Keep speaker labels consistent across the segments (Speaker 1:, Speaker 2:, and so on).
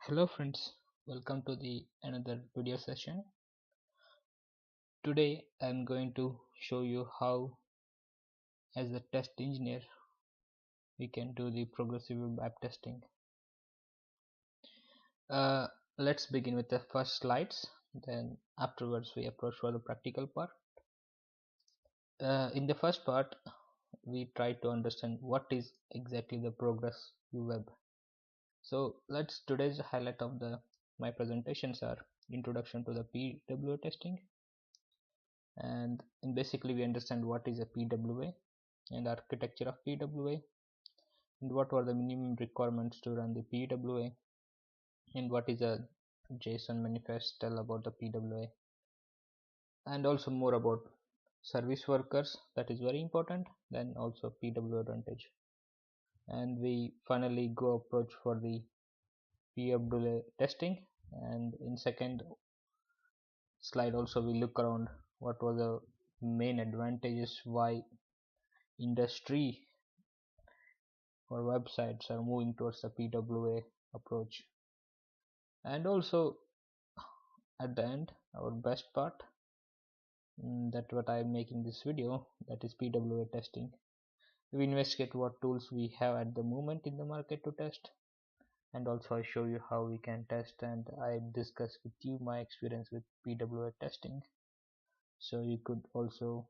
Speaker 1: Hello friends, welcome to the another video session. Today I am going to show you how as a test engineer we can do the progressive web testing. Uh, let's begin with the first slides, then afterwards we approach for the practical part. In the first part we try to understand what is exactly the progressive web. So today's highlight of my presentations are introduction to the PWA testing, and basically we understand what is a PWA and architecture of PWA, and what were the minimum requirements to run the PWA, and what is a JSON manifest tell about the PWA, and also more about service workers, that is very important, then also PWA advantage, and we finally go approach for the PWA testing. And in second slide also we look around what were the main advantages, why industry or websites are moving towards the PWA approach, and also at the end our best part, that what I am making this video, that is PWA testing. We investigate what tools we have at the moment in the market to test, and also I show you how we can test, and I discuss with you my experience with PWA testing, so you could also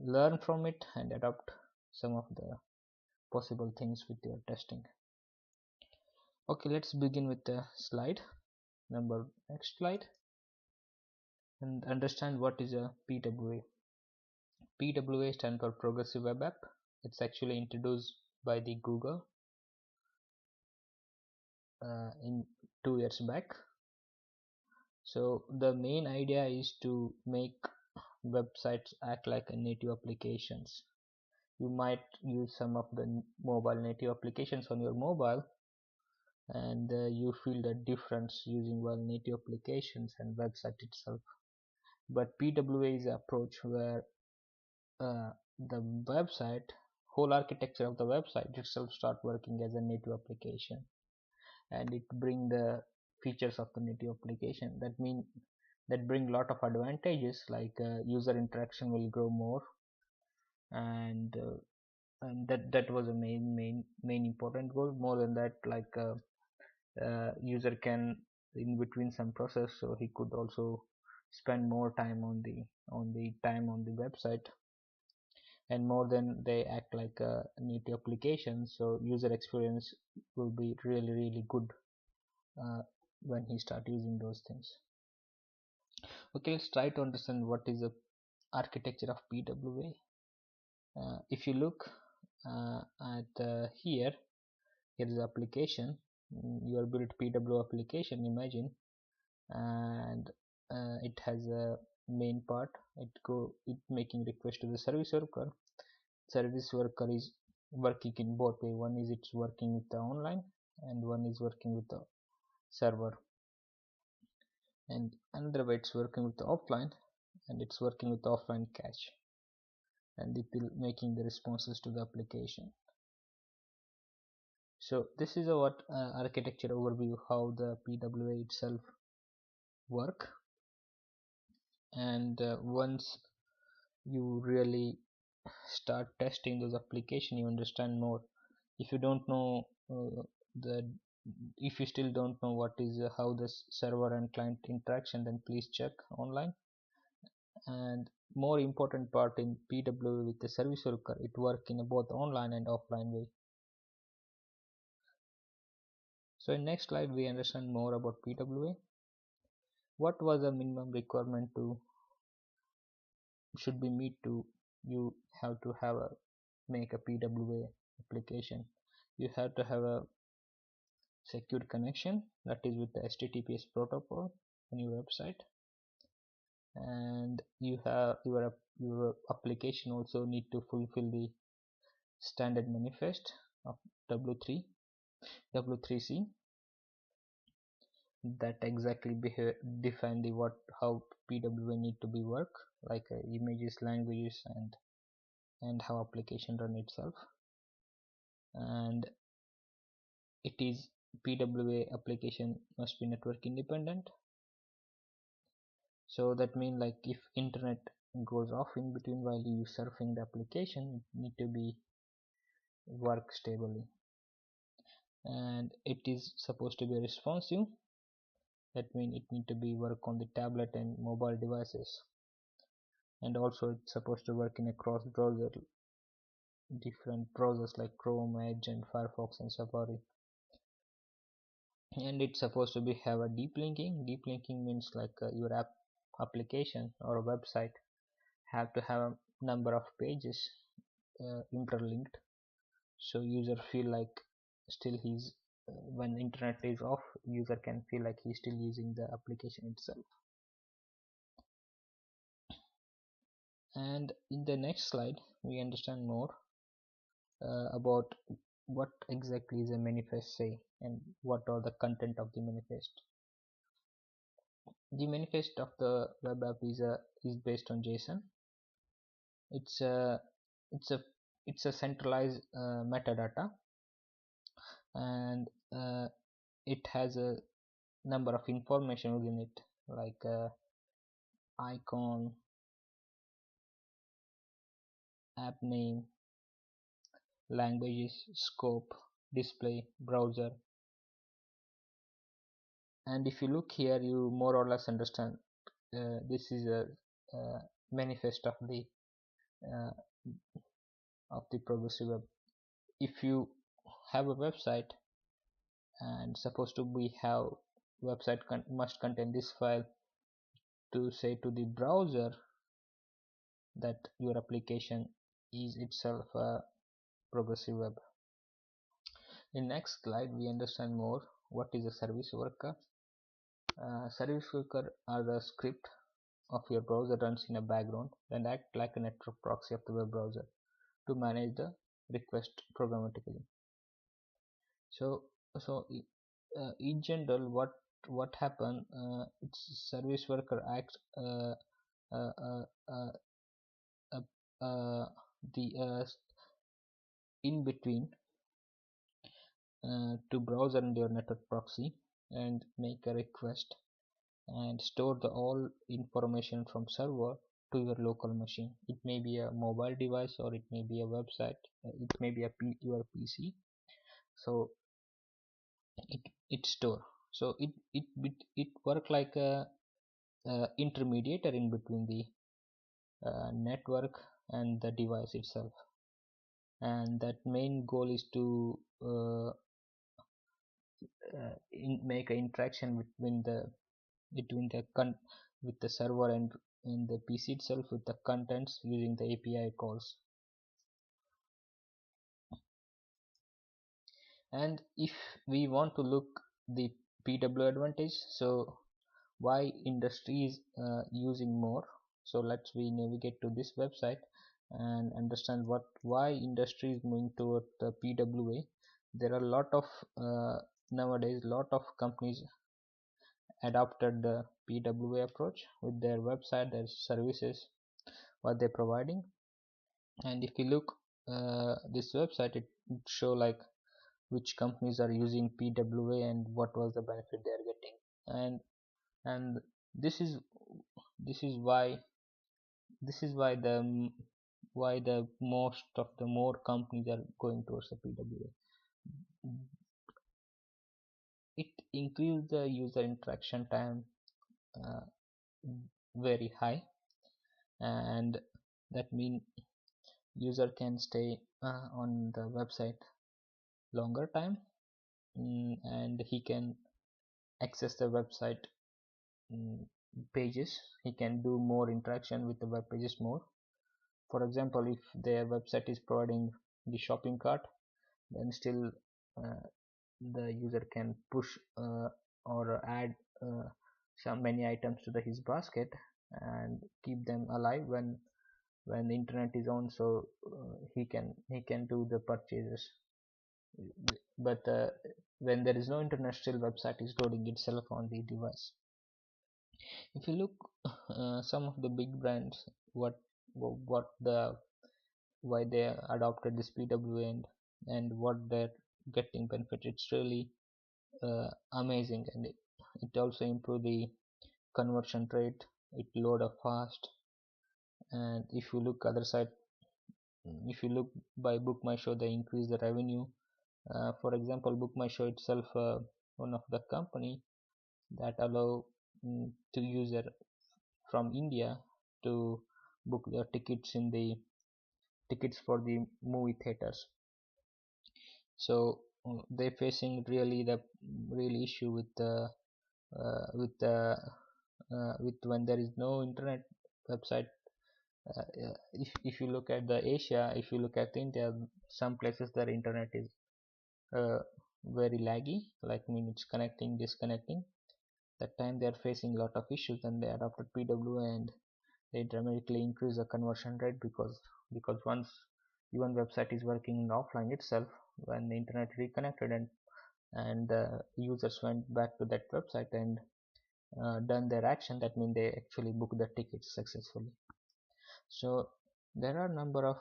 Speaker 1: learn from it and adopt some of the possible things with your testing. Okay, let's begin with the slide number, next slide, and understand what is a PWA. PWA stands for Progressive Web App. It's actually introduced by the Google in 2 years back. So the main idea is to make websites act like a native applications. You might use some of the mobile native applications on your mobile, and you feel the difference using native applications and website itself. But PWA is an approach where the website, whole architecture of the website itself start working as a native application, and it bring the features of the native application. That bring lot of advantages, like user interaction will grow more, and that was a main important goal. More than that, like user can in between some process, so he could also spend more time on the website, and more than they act like a native application, so user experience will be really good uh, when he start using those things. Okay, let's try to understand what is the architecture of PWA. If you look at here is the application. You are built PWA application, imagine, and it has a main part. It making request to the service worker. Service worker is working in both way. One is it's working with the online, and one is working with the server, and another way it's working with the offline, and it's working with the offline cache, and it will making the responses to the application. So this is a what architecture overview how the PWA itself work. And once you really start testing those application, you understand more. If you don't know the if you still don't know what is how the server and client interaction, then please check online. And more important part, in PWA with the service worker, it work in both online and offline way. So in next slide we understand more about PWA. What was the minimum requirement to should be meet to you have to have a make a PWA application? You have to have a secure connection, that is with the HTTPS protocol on your website, and you have your application also need to fulfill the standard manifest of W3C, that exactly define the how PWA need to be work, like images, languages, and how application run itself. And it is PWA application must be network independent. So that means like if internet goes off in between while you surfing the application, it need to be work stably, and it is supposed to be responsive. That means it need to be work on the tablet and mobile devices, and also it's supposed to work in a cross browser, different browsers like Chrome, Edge and Firefox and Safari. And it's supposed to be have a deep linking. Deep linking means like your application or a website have to have a number of pages interlinked, so user feel like still he's when internet is off, user can feel like he's still using the application itself. And in the next slide we understand more about what exactly is a manifest say and what are the content of the manifest. The manifest of the web app is based on JSON. It's a it's a it's a centralized metadata, and it has a number of information within it, like icon, app name, languages, scope, display, browser. And if you look here, you more or less understand this is a manifest uh, of the progressive web. If you have a website and supposed to be have website must contain this file to say to the browser that your application is itself a progressive web. In next slide we understand more what is a service worker. Service worker are the script of your browser runs in a background and act like a network proxy of the web browser to manage the request programmatically. So in general, what happen? It's service worker acts uh, uh, uh, uh, the in between to browser and your network proxy and make a request and store the all information from server to your local machine. It may be a mobile device or it may be a website, it may be your PC. So it store, so it work like a intermediator in between the network and the device itself, and that main goal is to make an interaction between the with the server and in the PC itself with the contents using the API calls. And if we want to look the PW advantage, so why industry is using more, so let's we navigate to this website and understand why industry is moving toward the PWA. There are a lot of nowadays lot of companies adopted the PWA approach with their website, their services, what they're providing. And if you look this website, it show like which companies are using PWA and what was the benefit they are getting. And this is this is why the most of the more companies are going towards the PWA. It increases the user interaction time uh, very high, and that means user can stay on the website longer time, and he can access the website pages. He can do more interaction with the web pages more. For example, if their website is providing the shopping cart, then still uh, the user can push or add some many items to his basket and keep them alive when the internet is on, so he can do the purchases. But when there is no internet, still website is loading itself on the device. If you look some of the big brands, what the why they adopted this PWA and what they're getting benefit, it's really amazing, and it also improve the conversion rate. It load up fast. And if you look other side, if you look by Book My Show, they increase the revenue. For example, Book My Show itself, one of the company that allow to user from India to book the tickets in the tickets for the movie theaters. So they're facing really the real issue with the with the with when there is no internet website. If you look at the Asia, if you look at India, some places their internet is uh, very laggy, like mean it's connecting, disconnecting. That time they are facing a lot of issues, and they adopted PWA, and they dramatically increase the conversion rate, because once even website is working offline itself, when the internet reconnected and the users went back to that website and done their action, that means they actually booked the tickets successfully. So there are a number of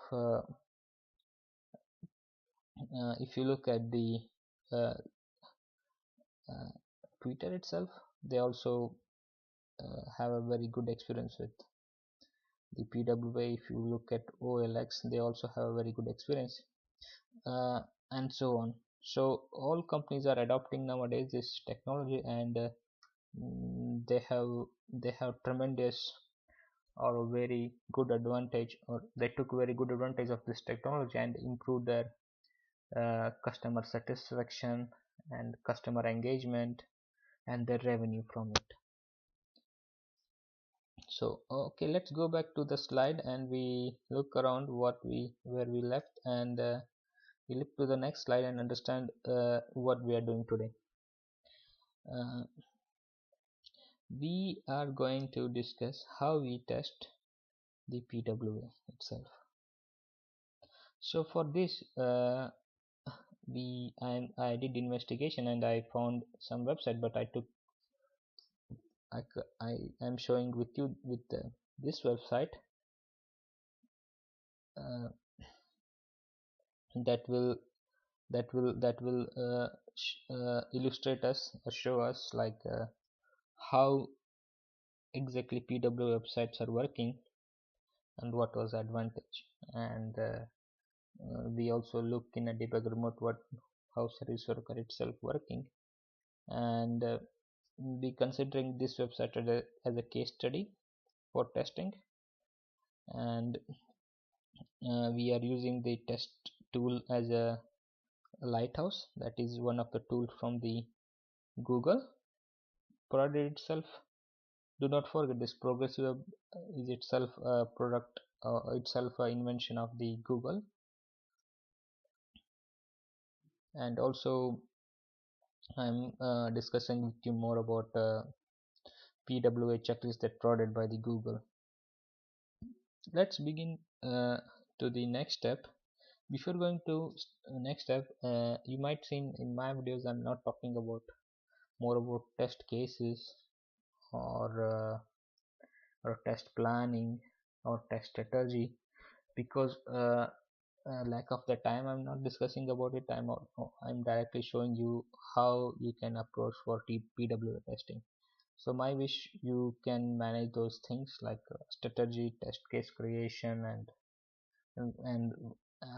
Speaker 1: if you look at the uh, uh, Twitter itself, they also have a very good experience with the PWA. If you look at OLX, they also have a very good experience, uh, and so on. So all companies are adopting nowadays this technology, and they have tremendous or very good advantage, or they took very good advantage of this technology and improved their customer satisfaction and customer engagement and their revenue from it. So okay, let's go back to the slide and we look around where we left, and we look to the next slide and understand what we are doing today. uh, we are going to discuss how we test the PWA itself. So for this I did investigation and I found some website, but I am showing with you with this website uh, that will illustrate us or show us like how exactly PWA websites are working and what was the advantage. And we also look in a debugger mode how Serviceworker itself working, and be considering this website as a case study for testing. And we are using the test tool as a Lighthouse, that is one of the tools from the Google product itself. Do not forget this progressive is itself a product, itself an invention of the Google. And also I'm discussing with you more about PWA checklist that provided by the Google. Let's begin to the next step. Before going to next step, you might see in my videos I'm not talking about more about test cases or test planning or test strategy, because lack of the time I'm not discussing about it. I'm directly showing you how you can approach for PWA testing. So my wish you can manage those things like strategy, test case creation, and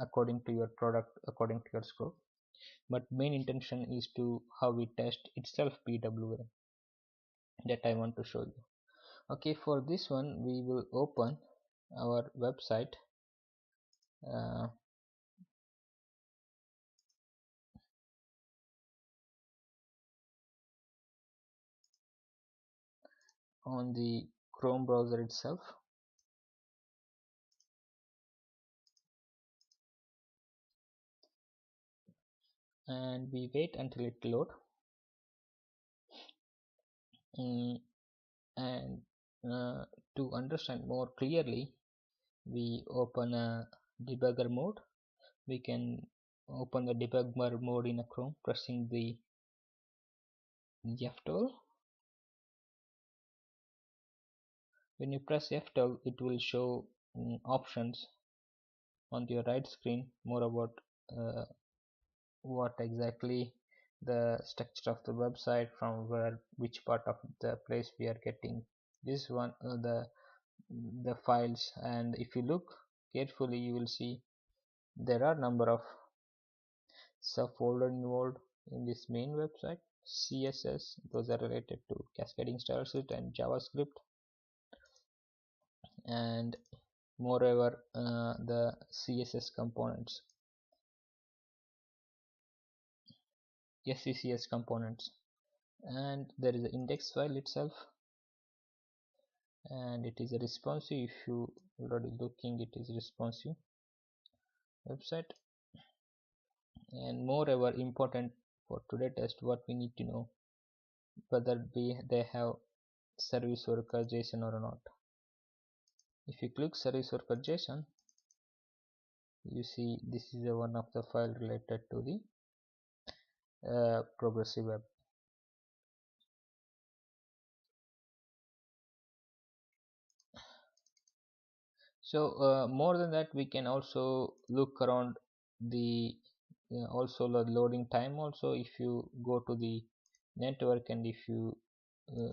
Speaker 1: according to your product, according to your scope. But main intention is to how we test itself PWA that I want to show you. Okay, for this one we will open our website. uh, on the Chrome browser itself, and we wait until it load. And to understand more clearly, we open a debugger mode. We can open the debugger mode in a Chrome pressing the F12. When you press F12, it will show options on your right screen more about what exactly the structure of the website, from which part of the place we are getting this one, the files. And if you look carefully, you will see there are number of subfolder involved in this main website. CSS, those are related to cascading style sheet and JavaScript, and moreover the CSS components, SCCS components, and there is an index file itself, and it is a responsive. If you already looking, it is responsive website. And moreover important for today test, what we need to know, whether they have service worker JSON or not. If you click service worker JSON, you see this is one of the file related to the progressive web. So more than that, we can also look around the also the loading time also. If you go to the network and if you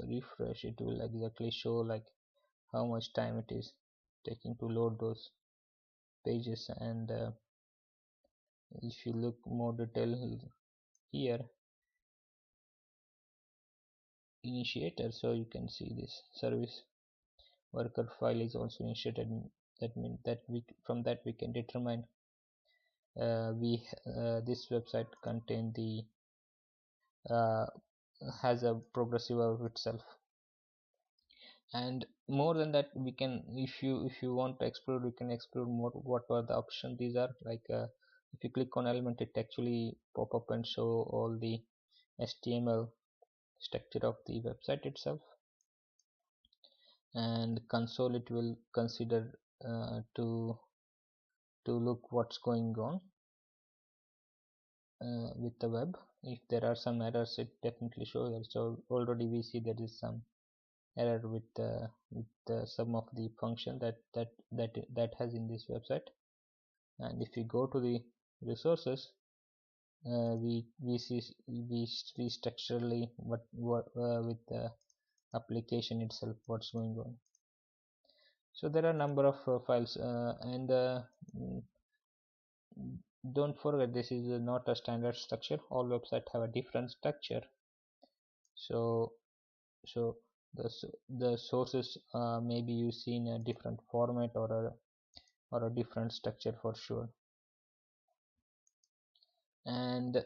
Speaker 1: refresh, it will exactly show like how much time it is taking to load those pages. And if you look more detail here, initiator, so you can see this service worker file is also initiated. That means that from that we can determine this website contain the has a progressive of itself. And more than that, we can, if you want to explore, we can explore more what are the options. These are like if you click on element, it actually pop up and show all the HTML structure of the website itself. And console, it will consider to look what's going on with the web. If there are some errors, it definitely shows. So already we see there is some error with some of the function that has in this website. And if we go to the resources, we see structurally what with the application itself what's going on. So there are number of files, and don't forget, this is not a standard structure. All websites have a different structure. So the sources maybe you see in a different format or a different structure for sure. And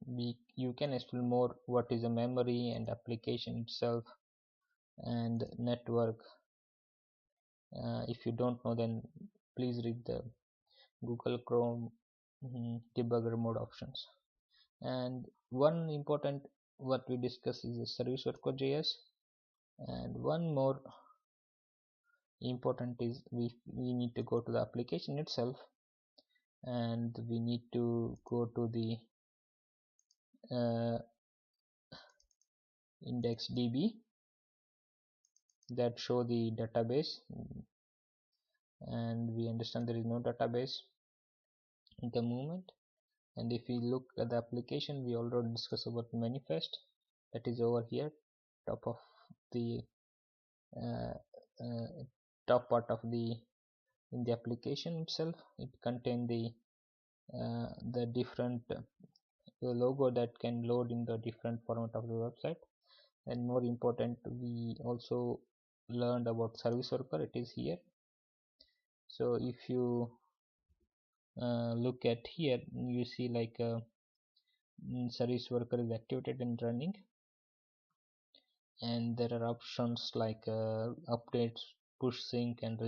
Speaker 1: you can explore more what is a memory and application itself and network. If you don't know, then please read the Google Chrome debugger mode options. And one important what we discuss is the Serviceworker.js, and one more important is we need to go to the application itself, and we need to go to the IndexedDB that show the database, and we understand there is no database in the moment. And if we look at the application, we already discussed about manifest, that is over here, top of the top part of the in the application itself. It contains the different logo that can load in the different format of the website. And more important, we also learned about service worker. It is here. So if you look at here, you see like service worker is activated and running, and there are options like updates, push sync, and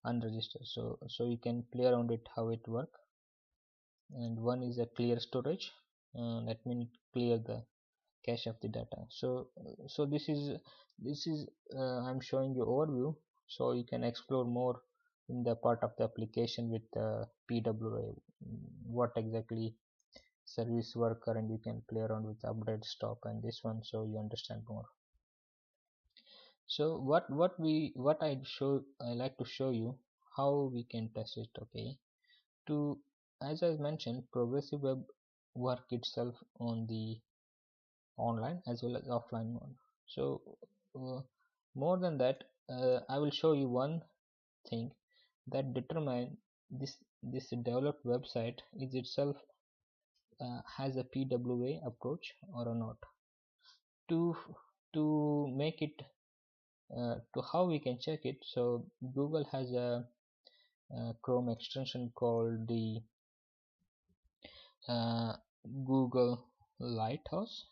Speaker 1: unregister. So you can play around it how it work. And one is a clear storage, that means clear the cache of the data. So this is I'm showing you overview, so you can explore more in the part of the application with PWA, what exactly service worker, and you can play around with update, stop, and this one, so you understand more. So what I like to show you how we can test it. Okay, to, as I mentioned, progressive web work itself on the online as well as offline mode. So more than that, I will show you one thing that determine this developed website is itself has a PWA approach or not. To make it to how we can check it, so Google has a Chrome extension called the uh, Google Lighthouse.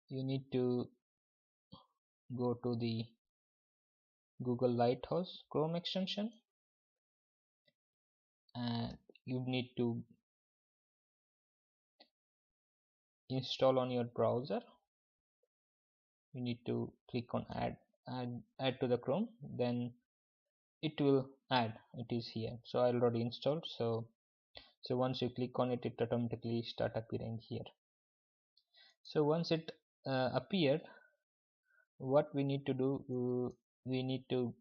Speaker 1: You need to go to the Google Lighthouse Chrome extension, and you need to install on your browser. You need to click on add to the Chrome, then it will add. It is here, so I already installed. So once you click on it, it automatically start appearing here. So once it appeared, what we need to do, we need to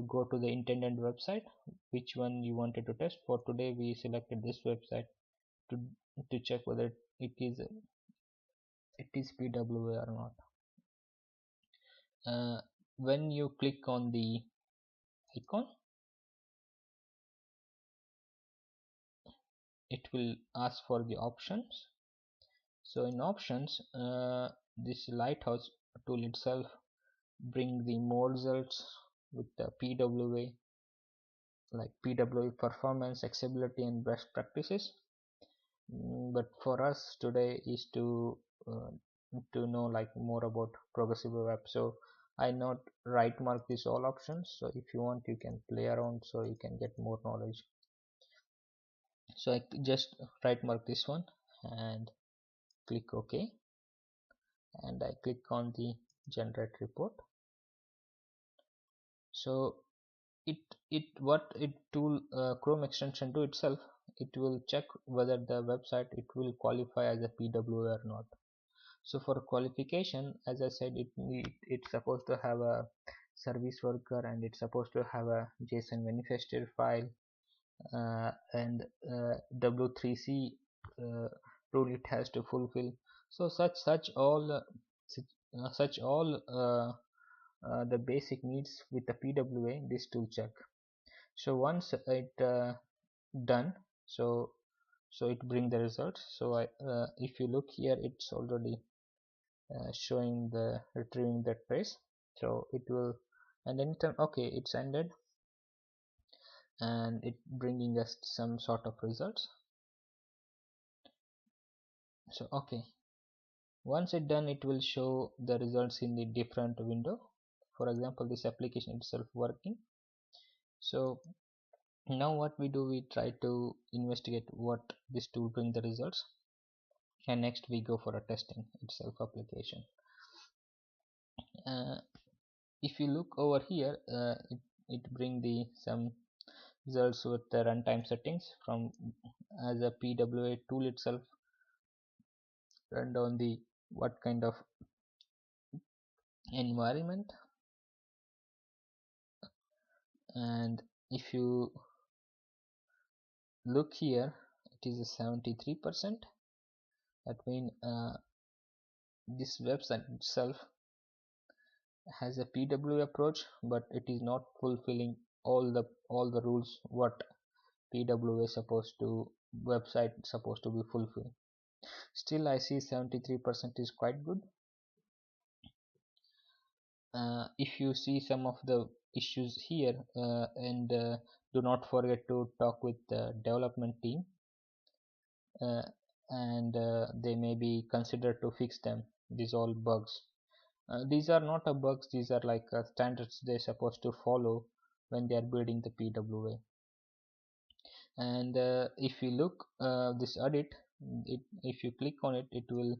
Speaker 1: go to the intended website, which one you wanted to test. For today we selected this website to check whether it is PWA or not. When you click on the icon, it will ask for the options. So in options, this Lighthouse tool itself bring the more results with the PWA, like PWA performance, accessibility and best practices. But for us today is to know like more about progressive web. So I not right mark these all options, so if you want you can play around so you can get more knowledge. So I just right mark this one and click OK, and I click on the generate report. So what it tool Chrome extension do itself, it will check whether the website it will qualify as a PWA or not. So for qualification, as I said, it's supposed to have a service worker, and it's supposed to have a JSON manifested file, and W3C rule it has to fulfill. So such all the basic needs with the PWA this tool check. So once it done, so it bring the results. So if you look here, it's already showing the retrieving that trace. So it will, and then okay, it's ended, and it bringing us some sort of results. So okay, once it done, it will show the results in the different window. For example, this application itself working. So now what we do, we try to investigate what this tool bring the results, and next we go for a testing itself application. If you look over here, it bring the some results with the runtime settings from as a PWA tool itself run on the what kind of environment. And if you look here, it is a 73%. That means this website itself has a PWA approach, but it is not fulfilling all the rules what PWA supposed to website supposed to be fulfilled. Still I see 73% is quite good. If you see some of the issues here, and do not forget to talk with the development team, and they may be considered to fix them, these all bugs. These are not a bugs, these are like standards they're supposed to follow when they are building the PWA. And if you look this audit, if you click on it, it will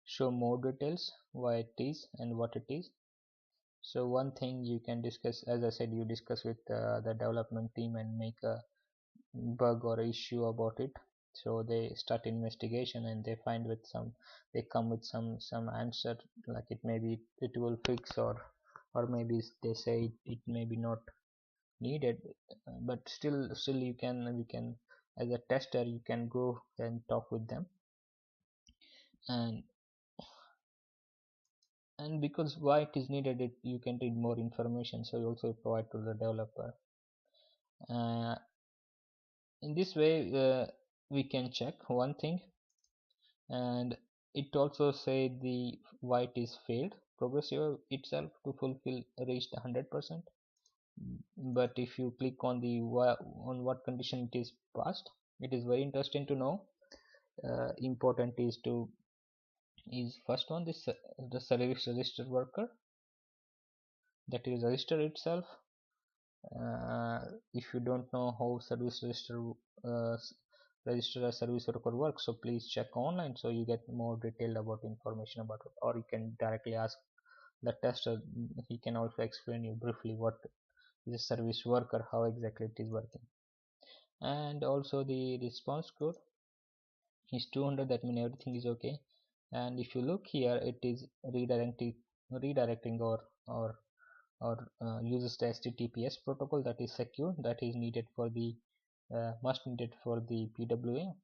Speaker 1: show more details why it is and what it is. So one thing you can discuss, as I said, you discuss with the development team and make a bug or issue about it. So they start investigation and they find with they come with some answer, like it maybe it will fix, or maybe they say it may be not needed, but still we can, as a tester, you can go and talk with them, and because why it is needed, you can read more information, so you also provide to the developer. uh, in this way we can check one thing, and it also say the why it is failed. Progressive itself to fulfill reached 100%, but if you click on the on what condition it is passed, it is very interesting to know. Important is to is first one, this the service register worker, that is register itself. If you don't know how service register register a service worker works, so please check online so you get more detailed about information about it, or you can directly ask the tester. He can also explain you briefly what is a service worker, how exactly it is working. And also the response code is 200, that means everything is okay. And if you look here, it is redirecting or uses the HTTPS protocol, that is secure, that is needed for the must needed for the PWA.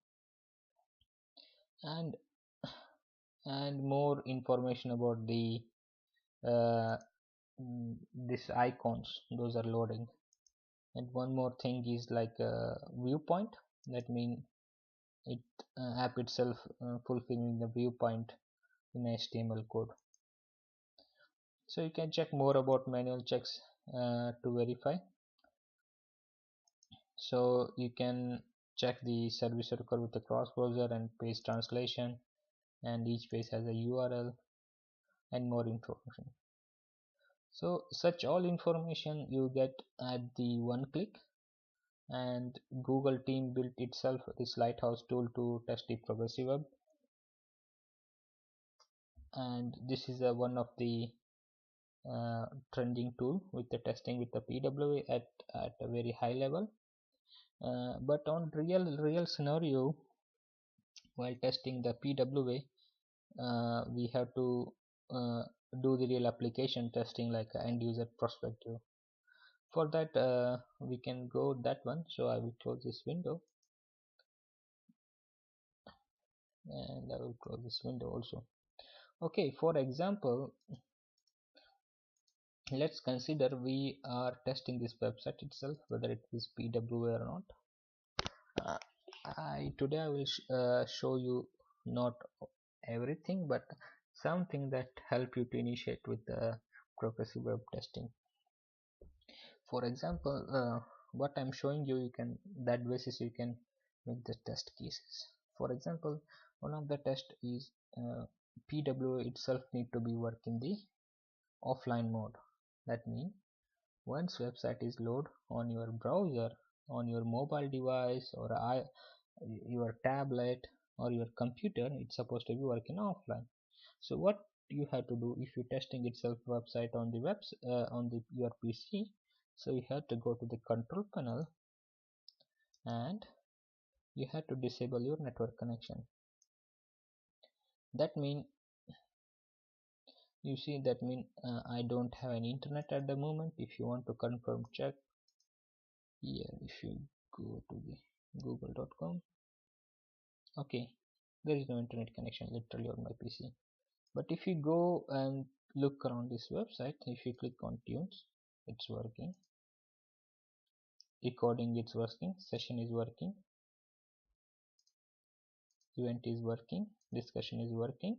Speaker 1: and more information about the uh, this icons, those are loading. And one more thing is like a viewpoint, that means it app itself fulfilling the viewpoint in HTML code. So you can check more about manual checks to verify. So you can check the service worker with the cross browser and page translation, and each page has a URL and more information. So such all information you get at the one click. And Google team built itself this Lighthouse tool to test the progressive web, and this is one of the trending tool with the testing with the PWA at a very high level. But on real scenario, while testing the PWA, we have to do the real application testing, like end user perspective. For that we can go that one, so I will close this window, and I will close this window also. Okay, for example, let's consider we are testing this website itself, whether it is PWA or not. Today I will show you not everything, but something that help you to initiate with the progressive web testing. For example, what I'm showing you, you can, that basis you can make the test cases. For example, one of the test is PWA itself need to be work in the offline mode. That means once website is load on your browser, on your mobile device, or your tablet or your computer, it's supposed to be working offline. So what you have to do, if you're testing itself website on the your PC, so you have to go to the control panel and you have to disable your network connection. That mean, you see, that mean I don't have any internet at the moment. If you want to confirm, check here. If you go to the google.com, okay, there is no internet connection literally on my PC. But if you go and look around this website, if you click on tunes, it's working, recording is working, session is working, event is working, discussion is working,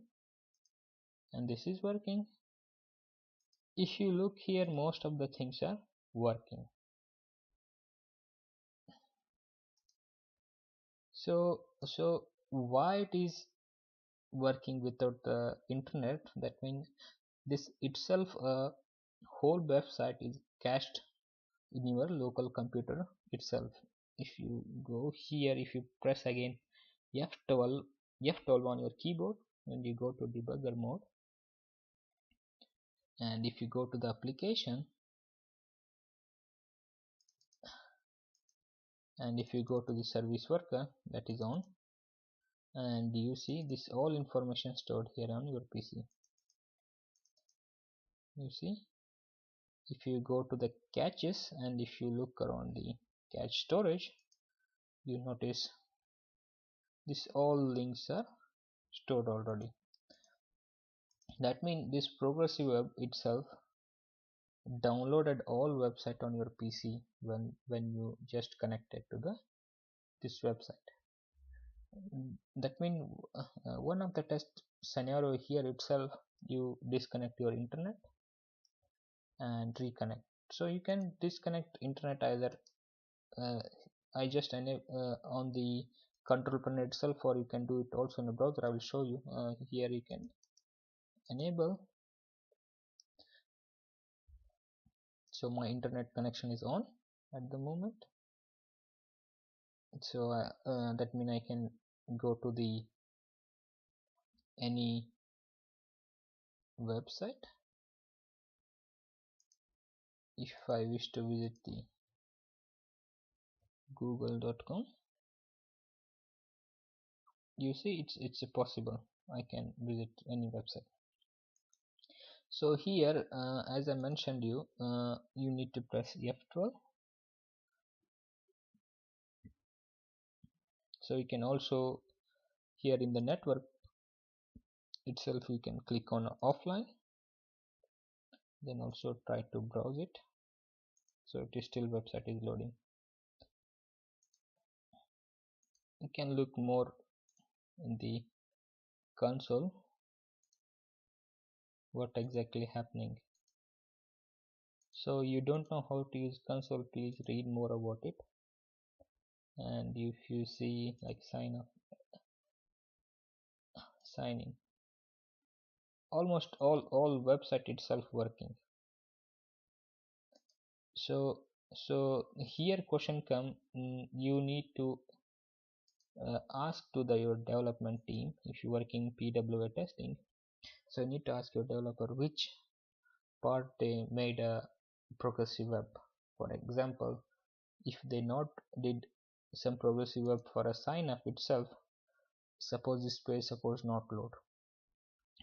Speaker 1: and this is working. If you look here, most of the things are working. So why it is working without the internet? That means this itself, a whole website is cached in your local computer itself. If you go here, if you press again F12 on your keyboard, and you go to debugger mode, and if you go to the application, and if you go to the service worker, that is on, and you see this all information stored here on your PC. You see, if you go to the caches and if you look around the cache storage, you notice this all links are stored already. That means this progressive web itself downloaded all website on your PC when you just connected to this website. That means one of the test scenario here itself, you disconnect your internet and reconnect. So you can disconnect internet either I just enable on the control panel itself, or you can do it also in the browser. I will show you. Here you can enable. So my internet connection is on at the moment. So that means I can go to the any website. If I wish to visit the google.com, you see it's possible. I can visit any website. So here as I mentioned you need to press F12. So you can also here in the network itself you can click on offline, then also try to browse it. So it is still website is loading. You can look more in the console what exactly happening. So you don't know how to use console, please read more about it. And if you see like sign in, almost all website itself working. So here question come, you need to ask to your development team if you work in PWA testing. So you need to ask your developer which part they made a progressive web. For example, if they not did some progressive web for a sign up itself, suppose this page suppose not load,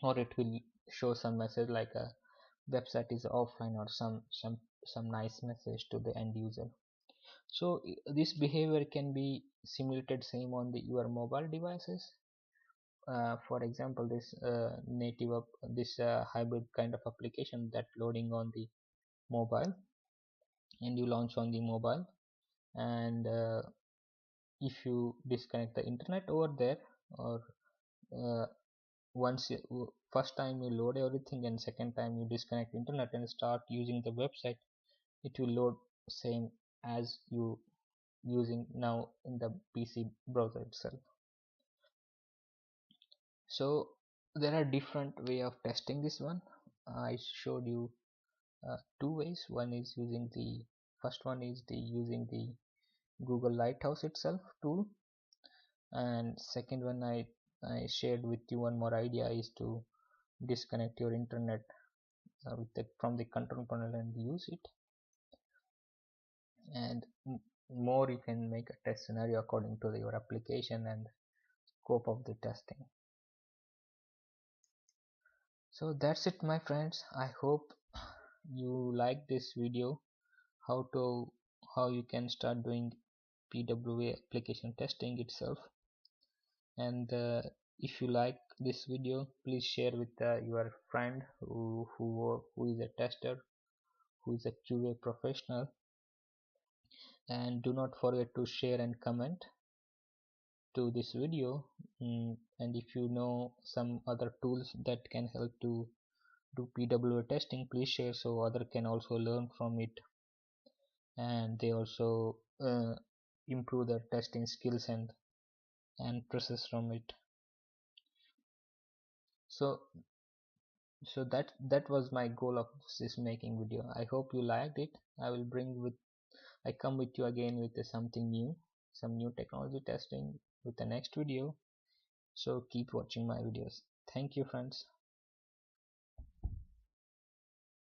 Speaker 1: or it will show some message like a website is offline, or some nice message to the end user. So this behavior can be simulated same on your mobile devices. For example, this native this hybrid kind of application that loading on the mobile, and you launch on the mobile, and if you disconnect the internet over there, or uh, once first time you load everything and second time you disconnect internet and start using the website, it will load same as you using now in the PC browser itself. So there are different way of testing this one. I showed you two ways. One is using the first one is the using the Google Lighthouse itself tool, and second one I shared with you one more idea is to disconnect your internet from the control panel and use it. And more you can make a test scenario according to your application and scope of the testing. So that's it my friends. I hope you like this video, how you can start doing PWA application testing itself. And if you like this video, please share with your friend who is a tester, who is a QA professional, and do not forget to share and comment to this video. And if you know some other tools that can help to do PWA testing, please share so other can also learn from it, and they also improve their testing skills and process from it. So that was my goal of this making video. I hope you liked it. I come with you again with something new, some new technology testing with the next video. So keep watching my videos. Thank you friends.